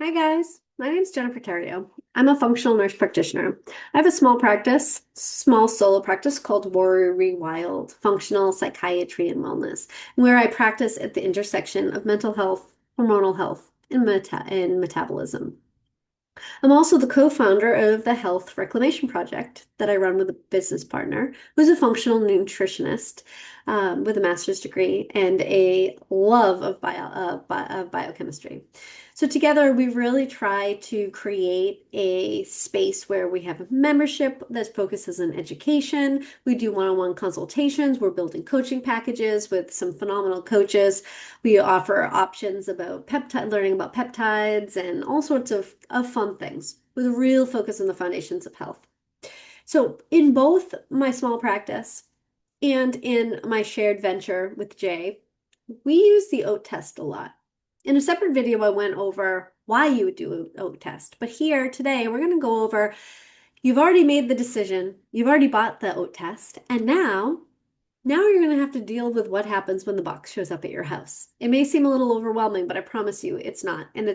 Hi guys, my name is Jennifer Terrio. I'm a functional nurse practitioner. I have a small solo practice called Warrior Wild Functional Psychiatry and Wellness, where I practice at the intersection of mental health, hormonal health, and metabolism. I'm also the co-founder of the Health Reclamation Project that I run with a business partner who's a functional nutritionist with a master's degree and a love of biochemistry. So together, we really try to create a space where we have a membership that focuses on education. We do one-on-one consultations. We're building coaching packages with some phenomenal coaches. We offer options about learning about peptides and all sorts of fun things with a real focus on the foundations of health. So in both my small practice and in my shared venture with Jay, we use the OAT test a lot. In a separate video, I went over why you would do an OAT test. But here today, we're going to go over you've already made the decision, you've already bought the OAT test, and now you're going to have to deal with what happens when the box shows up at your house. It may seem a little overwhelming, but I promise you it's not. And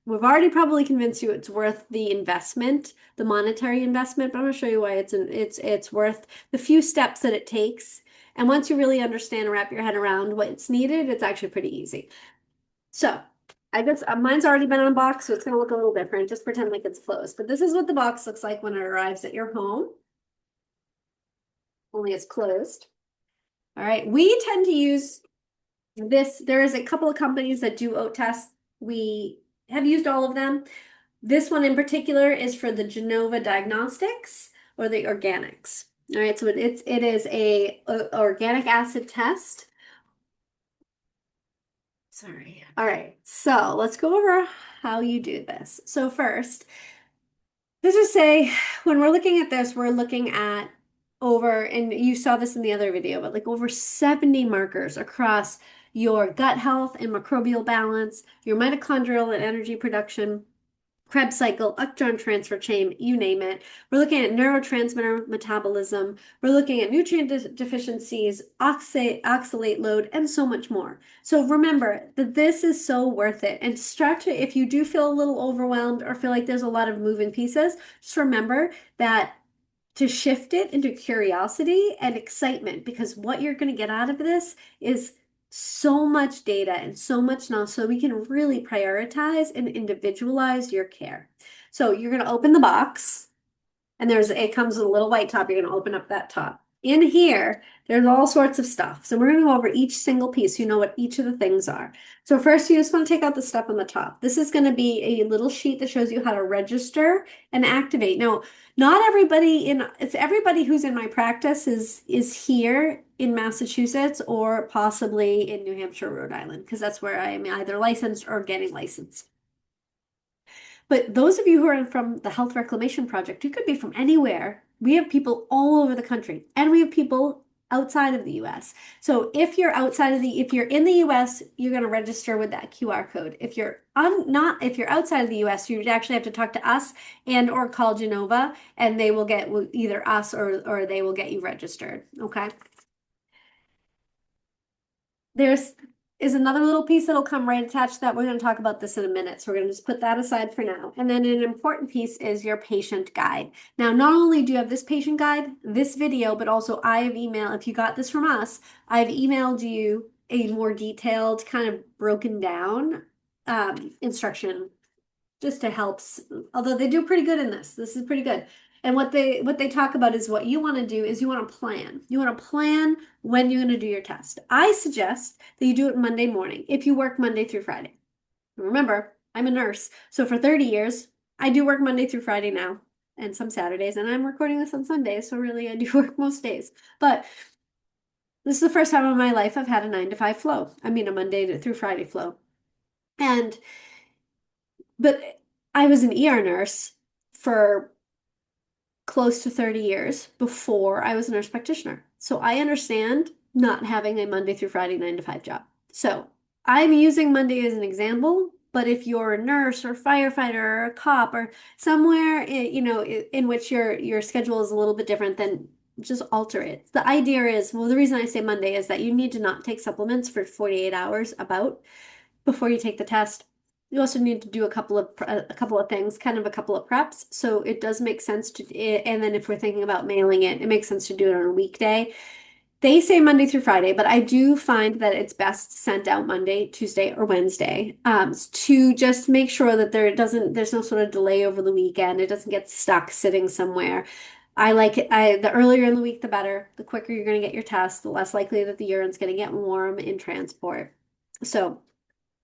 we've already probably convinced you it's worth the investment, the monetary investment, but I'm going to show you why it's worth the few steps that it takes. And once you really understand and wrap your head around what's needed, it's actually pretty easy. So I guess mine's already been unboxed, so it's going to look a little different. Just pretend like it's closed. But this is what the box looks like when it arrives at your home, only it's closed. All right, we tend to use this. There is a couple of companies that do OAT tests. We have used all of them. This one in particular is for the Genova Diagnostics or the organics. All right, so it is a organic acid test. Sorry. All right, so let's go over how you do this. So first, let's just say when we're looking at this, we're looking at over, and you saw this in the other video, but like over 70 markers across your gut health and microbial balance, your mitochondrial and energy production, Krebs cycle, uptime transfer chain, you name it. We're looking at neurotransmitter metabolism. We're looking at nutrient deficiencies, oxalate load, and so much more. So remember that this is so worth it. And start to, if you do feel a little overwhelmed or feel like there's a lot of moving pieces, just remember that to shift it into curiosity and excitement, because what you're going to get out of this is so much data and so much knowledge, so we can really prioritize and individualize your care. So you're going to open the box, and it comes with a little white top. You're going to open up that top. In here, there's all sorts of stuff. So we're going to go over each single piece. You know what each of the things are. So first, you just want to take out the stuff on the top. This is going to be a little sheet that shows you how to register and activate. Now, not everybody it's everybody who's in my practice is here in Massachusetts or possibly in New Hampshire, Rhode Island, because that's where I am either licensed or getting licensed. But those of you who are from the Health Reclamation Project, you could be from anywhere. We have people all over the country, and we have people outside of the US. So if you're if you're in the US, you're going to register with that QR code. If you're if you're outside of the US, you actually have to talk to us and or call Genova, and they will get either us or they will get you registered. Okay. There's is another little piece that'll come right attached to that. We're going to talk about this in a minute. So we're going to just put that aside for now. And then an important piece is your patient guide. Now, not only do you have this patient guide, this video, but also I have emailed, if you got this from us, I've emailed you a more detailed kind of broken down instruction just to help. Although they do pretty good in this. This is pretty good. And what they talk about is what you want to do is you want to plan. You want to plan when you're going to do your test. I suggest that you do it Monday morning if you work Monday through Friday. Remember, I'm a nurse. So for 30 years, I do work Monday through Friday now and some Saturdays, and I'm recording this on Sundays, so really I do work most days. But this is the first time in my life I've had a 9 to 5 flow. I mean, a Monday through Friday flow. But I was an ER nurse for close to 30 years before I was a nurse practitioner. So I understand not having a Monday through Friday 9 to 5 job. So I'm using Monday as an example, but if you're a nurse or firefighter or a cop or somewhere in which your schedule is a little bit different, then just alter it. The idea is, well, the reason I say Monday is that you need to not take supplements for 48 hours before you take the test. you also need to do a couple of things, kind of a couple of preps. So it does make sense and then if we're thinking about mailing it, it makes sense to do it on a weekday. They say Monday through Friday, but I do find that it's best sent out Monday, Tuesday, or Wednesday, to just make sure that there's no sort of delay over the weekend. It doesn't get stuck sitting somewhere. I like it. The earlier in the week, the better. The quicker you're going to get your test, the less likely that the urine's going to get warm in transport. So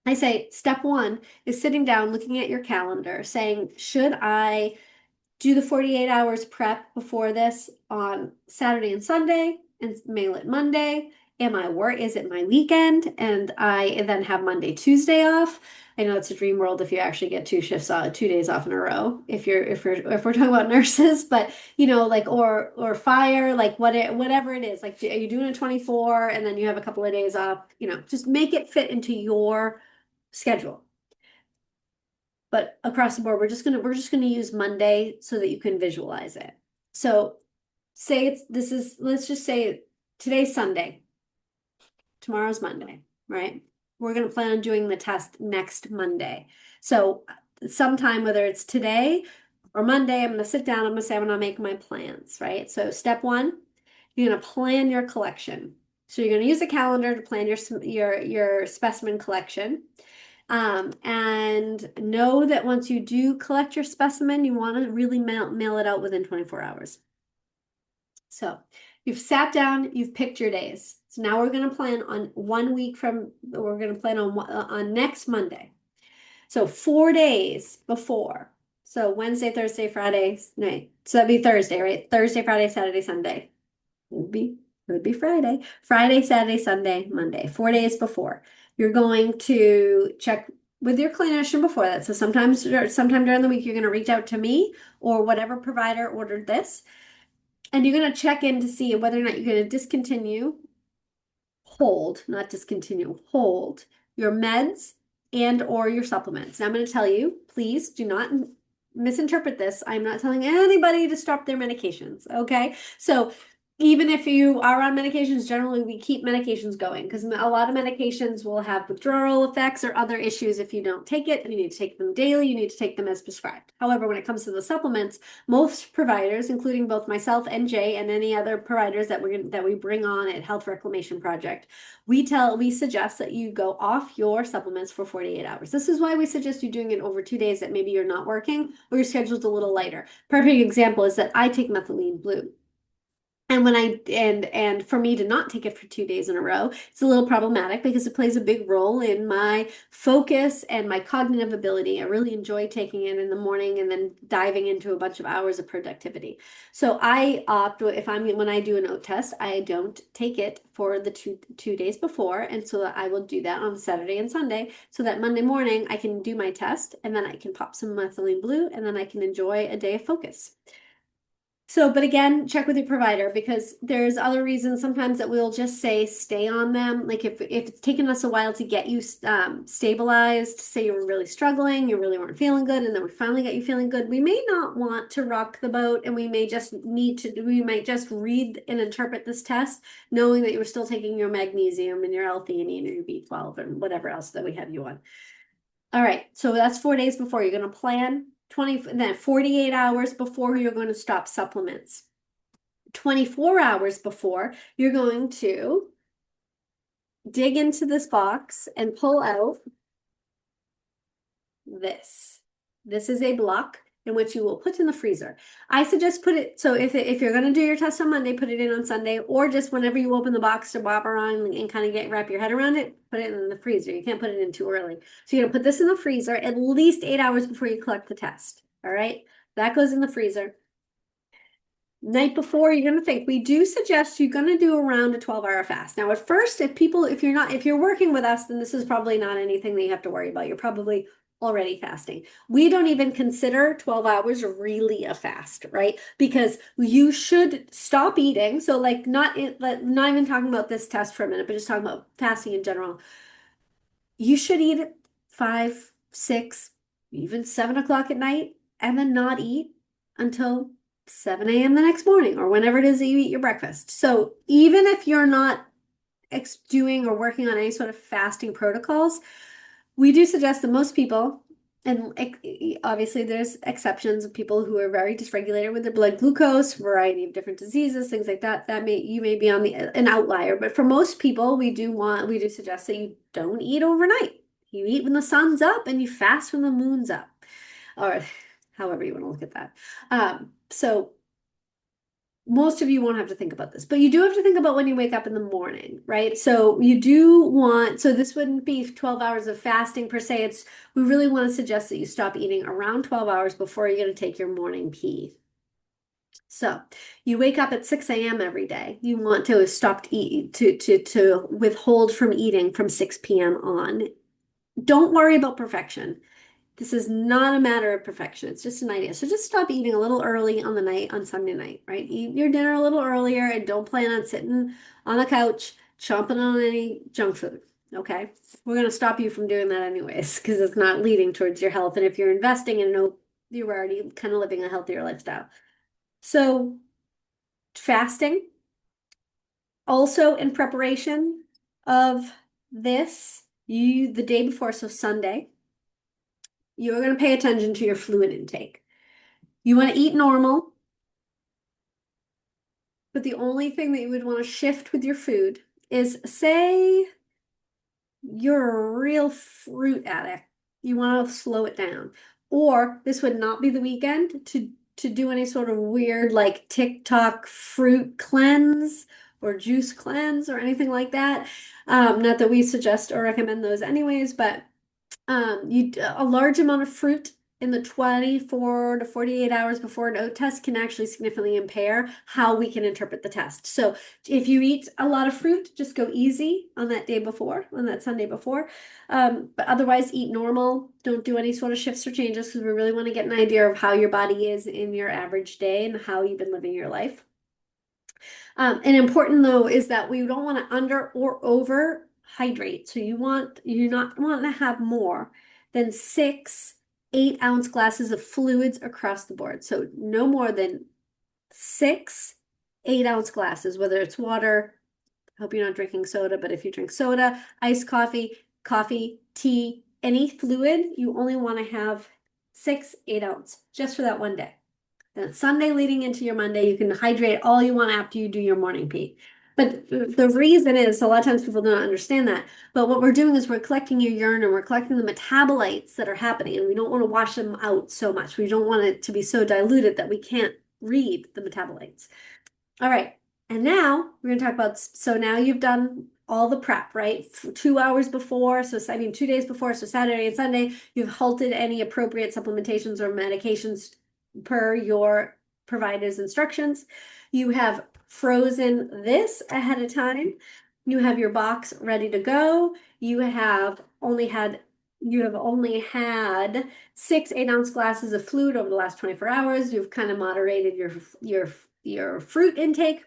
I say step one is sitting down, looking at your calendar, saying, should I do the 48 hours prep before this on Saturday and Sunday and mail it Monday? Is it my weekend? And I then have Monday, Tuesday off. I know it's a dream world if you actually get 2 days off in a row. If we're talking about nurses, but like or fire, like whatever it is. Like, are you doing a 24 and then you have a couple of days off? Just make it fit into your schedule. But across the board, we're just gonna use Monday so that you can visualize it. So let's just say today's Sunday, tomorrow's Monday, right? We're gonna plan on doing the test next Monday. So sometime, whether it's today or Monday, I'm gonna sit down, I'm gonna make my plans, right? So step one, you're gonna plan your collection. So you're gonna use a calendar to plan your specimen collection. And know that once you do collect your specimen, you want to really mail it out within 24 hours. So you've sat down, you've picked your days. So now we're going to plan on we're going to plan on next Monday. So 4 days before. So Wednesday, Thursday, Friday, night. So that'd be Thursday, right? Thursday, Friday, Saturday, Sunday. It would be Friday. Friday, Saturday, Sunday, Monday. 4 days before. You're going to check with your clinician before that. So sometime during the week, you're going to reach out to me or whatever provider ordered this. And you're going to check in to see whether or not you're going to hold your meds and or your supplements. Now I'm going to tell you, please do not misinterpret this. I'm not telling anybody to stop their medications, okay? So even if you are on medications, generally we keep medications going because a lot of medications will have withdrawal effects or other issues if you don't take it, and you need to take them daily, you need to take them as prescribed. However, when it comes to the supplements, most providers, including both myself and Jay and any other providers that we bring on at Health Reclamation Project, we suggest that you go off your supplements for 48 hours. This is why we suggest you doing it over 2 days that maybe you're not working or your schedule's a little lighter. Perfect example is that I take methylene blue. And for me to not take it for 2 days in a row, it's a little problematic because it plays a big role in my focus and my cognitive ability. I really enjoy taking it in the morning and then diving into a bunch of hours of productivity. So I opt when I do an OAT test, I don't take it for the two days before, and so I will do that on Saturday and Sunday, so that Monday morning I can do my test and then I can pop some methylene blue and then I can enjoy a day of focus. So, but again, check with your provider because there's other reasons sometimes that we'll just say stay on them. Like if it's taken us a while to get you stabilized, say you were really struggling, you really weren't feeling good, and then we finally got you feeling good, we may not want to rock the boat, and we might just read and interpret this test, knowing that you were still taking your magnesium and your L-theanine or your B12 and whatever else that we have you on. All right, so that's 4 days before. You're going to plan 48 hours before you're going to stop supplements. 24 hours before, you're going to dig into this box and pull out this. This is a block in which you will put in the freezer. I suggest so if you're going to do your test on Monday, put it in on Sunday, or just whenever you open the box to bob around and kind of wrap your head around it, put it in the freezer. You can't put it in too early. So you're going to put this in the freezer at least 8 hours before you collect the test. All right, that goes in the freezer. Night before, you're going to think, we do suggest you're going to do around a 12-hour fast. Now, at first, if you're working with us, then this is probably not anything that you have to worry about. You're probably already fasting. We don't even consider 12 hours really a fast, right? Because you should stop eating. So not even talking about this test for a minute, but just talking about fasting in general. You should eat at 5, 6, even 7 o'clock at night, and then not eat until 7 a.m. the next morning or whenever it is that you eat your breakfast. So even if you're not doing or working on any sort of fasting protocols, we do suggest that most people And obviously there's exceptions of people who are very dysregulated with their blood glucose, variety of different diseases, things like that. You may be on an outlier, but for most people, we do suggest that you don't eat overnight. You eat when the sun's up and you fast when the moon's up, or however you want to look at that. So most of you won't have to think about this, but you do have to think about when you wake up in the morning, right? So this wouldn't be 12 hours of fasting per se. We really want to suggest that you stop eating around 12 hours before you're going to take your morning pee. So you wake up at 6 a.m. every day. You want to stop to withhold from eating from 6 p.m. on. Don't worry about perfection. This is not a matter of perfection. It's just an idea. So just stop eating a little early on Sunday night, right? Eat your dinner a little earlier and don't plan on sitting on the couch chomping on any junk food. Okay? We're going to stop you from doing that anyways because it's not leading towards your health. And if you're investing in you're already kind of living a healthier lifestyle. So fasting, also in preparation of this, the day before, so Sunday, you're going to pay attention to your fluid intake. You want to eat normal, but the only thing that you would want to shift with your food is, say you're a real fruit addict. You want to slow it down. Or this would not be the weekend to do any sort of weird like TikTok fruit cleanse or juice cleanse or anything like that. Not that we suggest or recommend those anyways, but a large amount of fruit in the 24 to 48 hours before an oat test can actually significantly impair how we can interpret the test. So if you eat a lot of fruit, just go easy on that day before, on that Sunday before. But otherwise, eat normal. Don't do any sort of shifts or changes because we really want to get an idea of how your body is in your average day and how you've been living your life. And important though is that we don't want to under or over hydrate. So you not want to have more than 6 8-ounce glasses of fluids across the board. So no more than 6 8-ounce glasses, whether it's water. I hope you're not drinking soda, but if you drink soda, iced coffee, tea, any fluid, you only want to have 6 8-ounce just for that one day. Then Sunday leading into your Monday, you can hydrate all you want after you do your morning pee. But the reason is, a lot of times people don't understand that. But what we're doing is we're collecting your urine and we're collecting the metabolites that are happening. And we don't want to wash them out so much. We don't want it to be so diluted that we can't read the metabolites. All right. And now we're going to talk about, so now you've done all the prep, right? 2 hours before, so I mean 2 days before, so Saturday and Sunday, you've halted any appropriate supplementations or medications per your provider's instructions. You have frozen this ahead of time. You have your box ready to go. You have only had 6 8-ounce glasses of fluid over the last 24 hours. You've kind of moderated your fruit intake.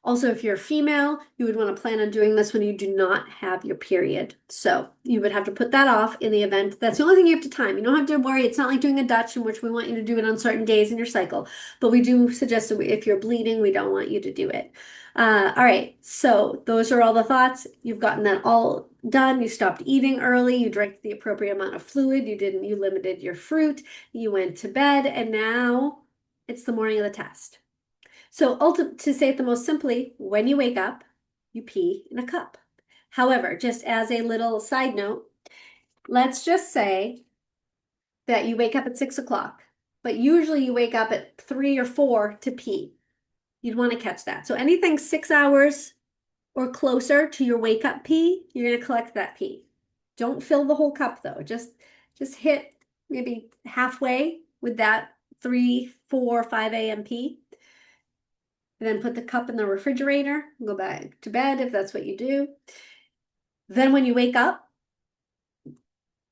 Also, if you're a female, you would want to plan on doing this when you do not have your period. So you would have to put that off in the event. That's the only thing you have to time. You don't have to worry. It's not like doing a Dutch in which we want you to do it on certain days in your cycle. But we do suggest that if you're bleeding, we don't want you to do it. All right. So those are all the thoughts. You've gotten that all done. You stopped eating early. You drank the appropriate amount of fluid. You limited your fruit. You went to bed. And now it's the morning of the test. So to say it the most simply, when you wake up, you pee in a cup. However, just as a little side note, let's just say that you wake up at 6 o'clock, but usually you wake up at 3 or 4 to pee. You'd want to catch that. So anything 6 hours or closer to your wake up pee, you're going to collect that pee. Don't fill the whole cup though. Just hit maybe halfway with that 3, 4, 5 a.m. pee. And then put the cup in the refrigerator and go back to bed if that's what you do. Then when you wake up,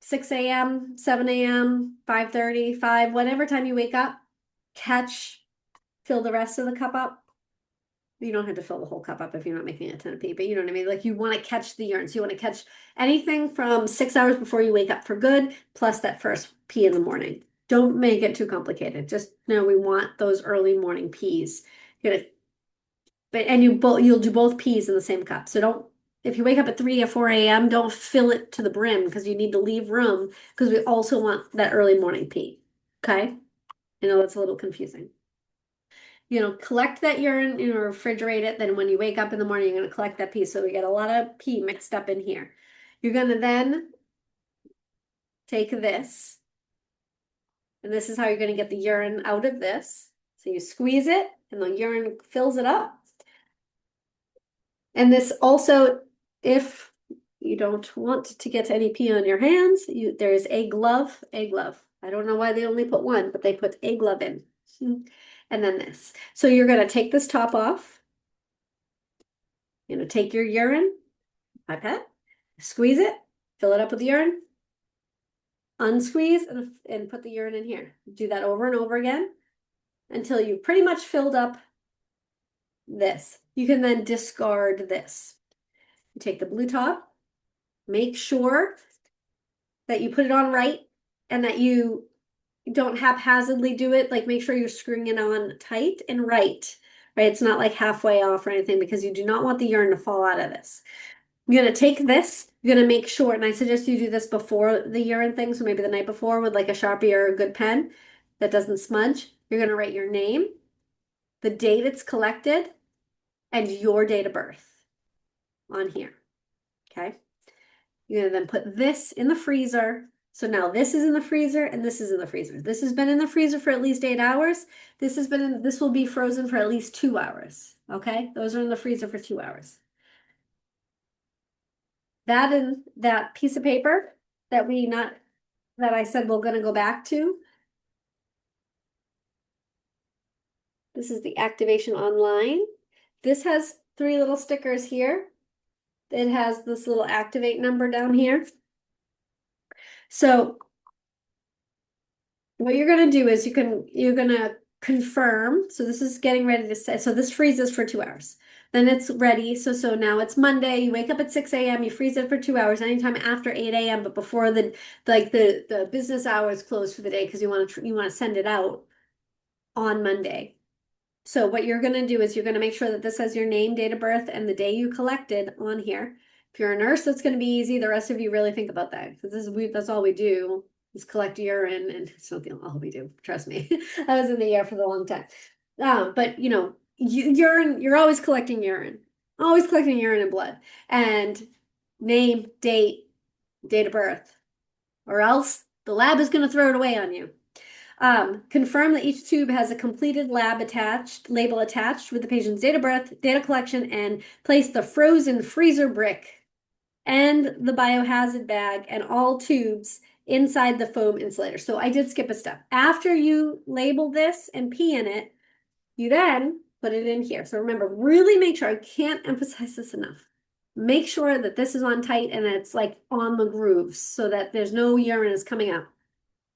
6 a.m., 7 a.m., 5:30, 5, whatever time you wake up, fill the rest of the cup up. You don't have to fill the whole cup up if you're not making a ton of pee, but you know what I mean? Like you want to catch the urine. So you want to catch anything from 6 hours before you wake up for good, plus that first pee in the morning. Don't make it too complicated. Just know we want those early morning pees. You'll do both peas in the same cup. So if you wake up at 3 or 4 a.m., don't fill it to the brim because you need to leave room because we also want that early morning pee. Okay? I know that's a little confusing. Collect that urine, refrigerate it. Then when you wake up in the morning, you're going to collect that pee. So we get a lot of pee mixed up in here. You're going to then take this, and this is how you're going to get the urine out of this. So you squeeze it, and the urine fills it up. And this also, if you don't want to get any pee on your hands, there's a glove. I don't know why they only put one, but they put a glove in. And then this. So you're going to take this top off. Take your urine, pipette, squeeze it, fill it up with urine, unsqueeze, and put the urine in here. Do that over and over again until you pretty much filled up this. You can then discard this. You take the blue top, make sure that you put it on right and that you don't haphazardly do it. Like make sure you're screwing it on tight and right. It's not like halfway off or anything because you do not want the urine to fall out of this. You're going to take this, you're going to make sure, and I suggest you do this before the urine thing, so maybe the night before with like a Sharpie or a good pen that doesn't smudge. You're going to write your name, the date it's collected, and your date of birth on here. Okay? You're going to then put this in the freezer. So now this is in the freezer and this is in the freezer. This has been in the freezer for at least 8 hours. This will be frozen for at least 2 hours. Okay? Those are in the freezer for 2 hours. That and that piece of paper that I said we're going to go back to. This is the activation online. This has 3 little stickers here. It has this little activate number down here. So what you're going to do is you're going to confirm. So this is getting ready to set. So this freezes for 2 hours. Then it's ready. So now it's Monday. You wake up at 6 a.m. You freeze it for 2 hours, anytime after 8 a.m. But before the business hours close for the day because you want to send it out on Monday. So what you're going to do is you're going to make sure that this has your name, date of birth, and the day you collected on here. If you're a nurse, that's going to be easy. The rest of you really think about that because that's all we do is collect urine, and it's not all we do. Trust me, I was in the air for a long time. But urine, you're always collecting urine and blood, and name, date of birth, or else the lab is going to throw it away on you. Confirm that each tube has a completed label attached with the patient's date of birth, data collection, and place the frozen freezer brick and the biohazard bag and all tubes inside the foam insulator. So I did skip a step. After you label this and pee in it, you then put it in here. So remember, really make sure, I can't emphasize this enough. Make sure that this is on tight and it's like on the grooves so that there's no urine is coming out.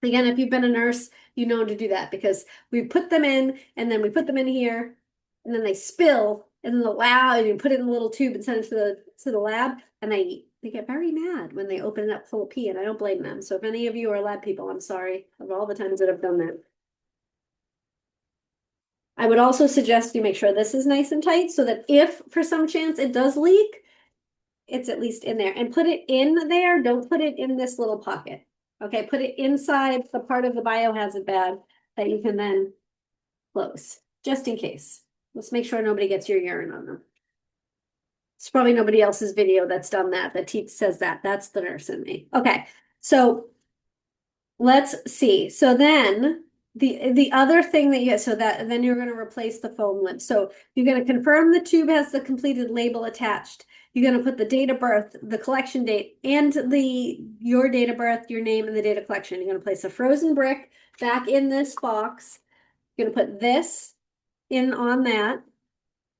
Again, if you've been a nurse, you know to do that because we put them in and then we put them in here and then they spill in the lab and you put it in a little tube and send it to the lab and they get very mad when they open it up full of pee, and I don't blame them. So if any of you are lab people, I'm sorry of all the times that I've done that. I would also suggest you make sure this is nice and tight so that if for some chance it does leak, it's at least in there. And put it in there, don't put it in this little pocket. Okay, put it inside the part of the biohazard bag that you can then close, just in case. Let's make sure nobody gets your urine on them. It's probably nobody else's video that's done that says that. That's the nurse in me. Okay, so let's see. So then the other thing that then you're going to replace the foam lid. So you're going to confirm the tube has the completed label attached. You're going to put the date of birth, the collection date, and your date of birth, your name, and the date of collection. You're going to place a frozen brick back in this box. You're going to put this in on that.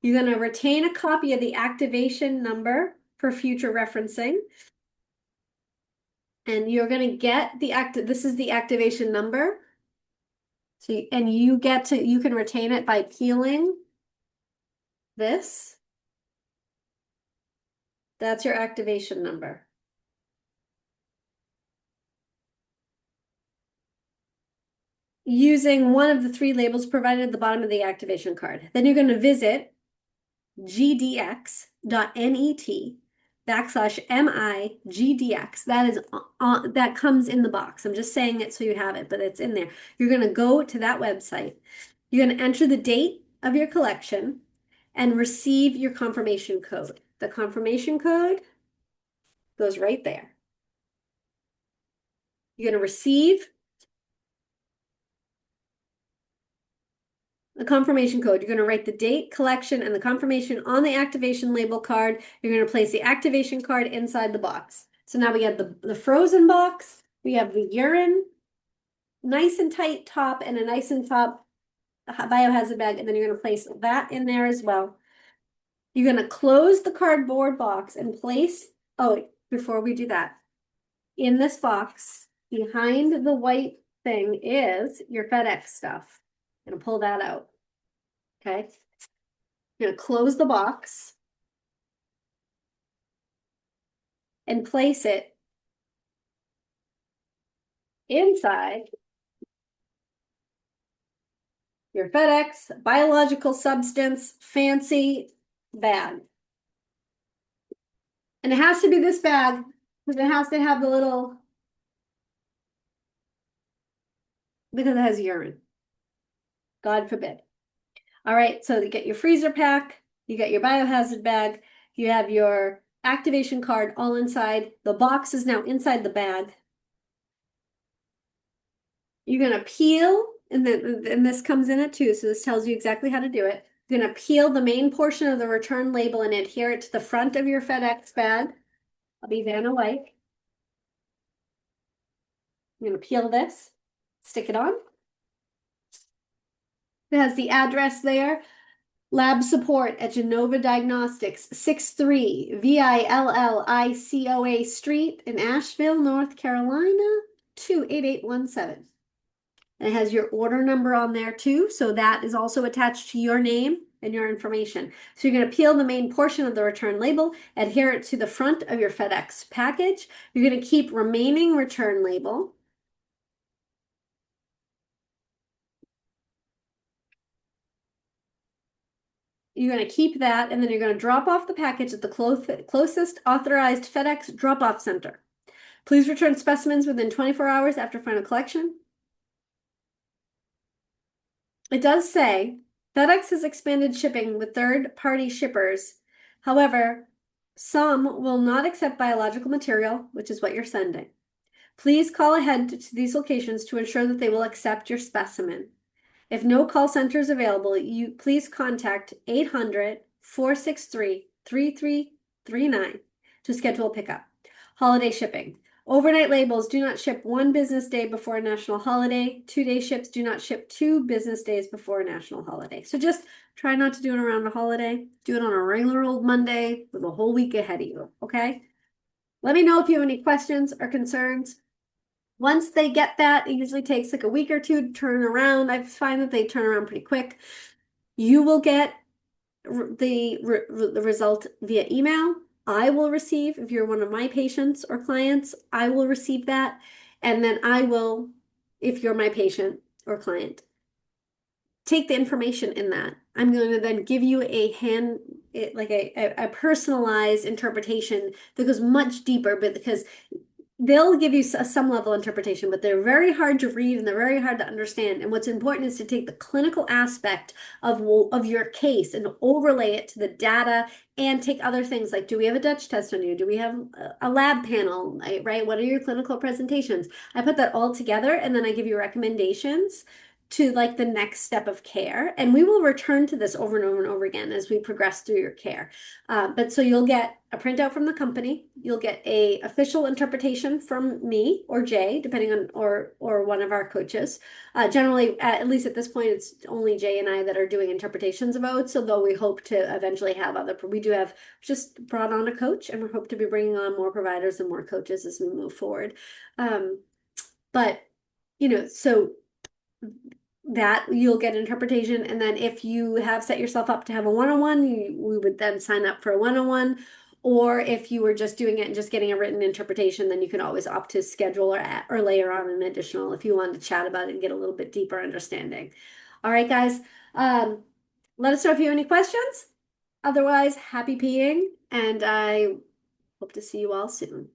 You're going to retain a copy of the activation number for future referencing. And you're going to get this is the activation number. So, you can retain it by peeling this. That's your activation number. Using one of the 3 labels provided at the bottom of the activation card. Then you're going to visit gdx.net MIGDX. That is that comes in the box. I'm just saying it so you have it, but it's in there. You're going to go to that website. You're going to enter the date of your collection and receive your confirmation code. The confirmation code goes right there. You're going to receive the confirmation code. You're going to write the date, collection, and the confirmation on the activation label card. You're going to place the activation card inside the box. So now we have the frozen box. We have the urine, nice and tight top, and a nice and top biohazard bag. And then you're going to place that in there as well. You're going to close the cardboard box and place, oh, before we do that, in this box, behind the white thing is your FedEx stuff. I'm going to pull that out. Okay. You're going to close the box and place it inside your FedEx biological substance fancy bag. And it has to be this bag because it has to have the little, because it has urine. God forbid. All right, so you get your freezer pack, you get your biohazard bag, you have your activation card all inside. The box is now inside the bag. You're gonna peel, and this comes in it too, so this tells you exactly how to do it. You're gonna peel the main portion of the return label and adhere it to the front of your FedEx bag. I'll be Vanna White. I'm gonna peel this, stick it on. It has the address there. Lab support at Genova Diagnostics, 63 Villicoa Street in Asheville, North Carolina, 28817. And it has your order number on there too, so that is also attached to your name and your information. So you're going to peel the main portion of the return label, adhere it to the front of your FedEx package. You're going to keep remaining return label. You're going to keep that, and then you're going to drop off the package at the closest authorized FedEx drop-off center. Please return specimens within 24 hours after final collection. It does say FedEx has expanded shipping with third-party shippers. However, some will not accept biological material, which is what you're sending. Please call ahead to these locations to ensure that they will accept your specimen. If no call center is available, you please contact 800-463-3339 to schedule a pickup. Holiday shipping. Overnight labels do not ship 1 business day before a national holiday. 2-day ships do not ship 2 business days before a national holiday. So just try not to do it around a holiday. Do it on a regular old Monday with a whole week ahead of you, okay? Let me know if you have any questions or concerns. Once they get that, it usually takes like a week or two to turn around. I find that they turn around pretty quick. You will get the result via email. I will receive, if you're one of my patients or clients, I will receive that. And then I will, if you're my patient or client, take the information in that. I'm going to then give you a personalized interpretation that goes much deeper, but because they'll give you some level of interpretation, but they're very hard to read and they're very hard to understand. And what's important is to take the clinical aspect of your case and overlay it to the data and take other things like, do we have a Dutch test on you? Do we have a lab panel, right? What are your clinical presentations? I put that all together and then I give you recommendations to like the next step of care. And we will return to this over and over and over again as we progress through your care. But so you'll get a printout from the company, you'll get a official interpretation from me or Jay, depending on, or one of our coaches. Generally, at least at this point, it's only Jay and I that are doing interpretations of oats, although we hope to eventually have we do have just brought on a coach and we hope to be bringing on more providers and more coaches as we move forward. But, so that you'll get interpretation. And then if you have set yourself up to have a one-on-one, we would then sign up for a one-on-one. Or if you were just doing it and just getting a written interpretation, then you can always opt to schedule or layer on an additional if you wanted to chat about it and get a little bit deeper understanding. All right, guys. Let us know if you have any questions. Otherwise, happy peeing, and I Hope to see you all soon.